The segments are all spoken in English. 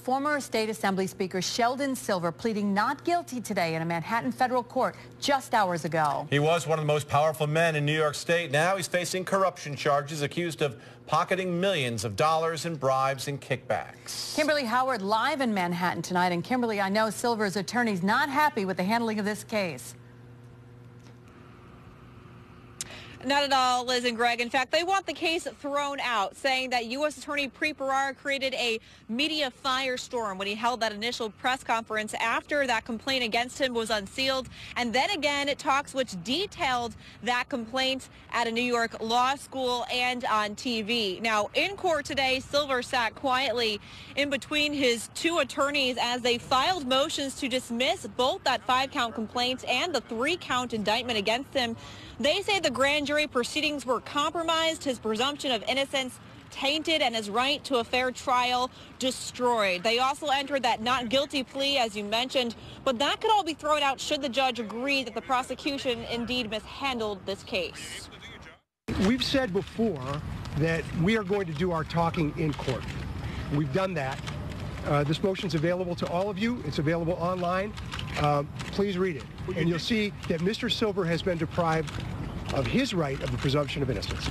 Former State Assembly Speaker Sheldon Silver pleading not guilty today in a Manhattan federal court just hours ago. He was one of the most powerful men in New York State. Now he's facing corruption charges, accused of pocketing millions of dollars in bribes and kickbacks. Kimberly Howard live in Manhattan tonight. And Kimberly, I know Silver's attorney's not happy with the handling of this case. Not at all, Liz and Greg. In fact, they want the case thrown out, saying that U.S. Attorney Preet Bharara created a media firestorm when he held that initial press conference after that complaint against him was unsealed. And then again, talks which detailed that complaint at a New York law school and on TV. Now, in court today, Silver sat quietly in between his two attorneys as they filed motions to dismiss both that 5-count complaint and the 3-count indictment against him. They say the grand jury proceedings were compromised, his presumption of innocence tainted, and his right to a fair trial destroyed. They also entered that not guilty plea, as you mentioned, but that could all be thrown out should the judge agree that the prosecution indeed mishandled this case. We've said before that we are going to do our talking in court. We've done that. This motion's available to all of you. It's available online. Please read it. And you'll see that Mr. Silver has been deprived of his right of the presumption of innocence.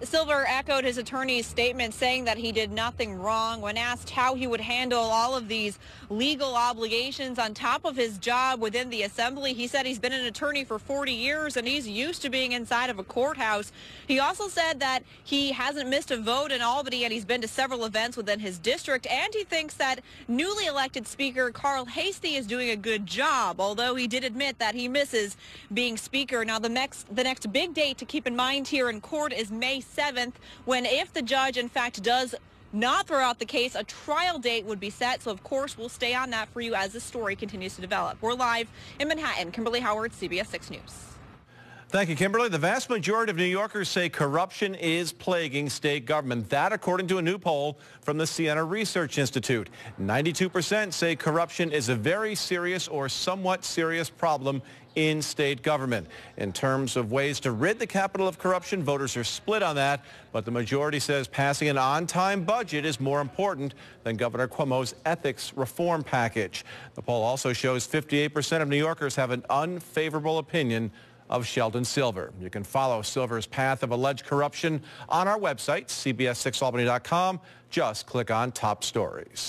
Silver echoed his attorney's statement, saying that he did nothing wrong. When asked how he would handle all of these legal obligations on top of his job within the assembly, he said he's been an attorney for 40 years and he's used to being inside of a courthouse. He also said that he hasn't missed a vote in Albany and he's been to several events within his district, and he thinks that newly elected Speaker Carl Hastie is doing a good job, although he did admit that he misses being Speaker. Now, the next big date to keep in mind here in court is May 7th, when, if the judge in fact does not throw out the case, a trial date would be set. So of course we'll stay on that for you as the story continues to develop. We're live in Manhattan. Kimberly Howard, CBS 6 News. Thank you, Kimberly. The vast majority of New Yorkers say corruption is plaguing state government. That, according to a new poll from the Siena Research Institute. 92% say corruption is a very serious or somewhat serious problem in state government. In terms of ways to rid the capital of corruption, voters are split on that, but the majority says passing an on-time budget is more important than Governor Cuomo's ethics reform package. The poll also shows 58% of New Yorkers have an unfavorable opinion of Sheldon Silver. You can follow Silver's path of alleged corruption on our website, cbs6albany.com. Just click on Top Stories.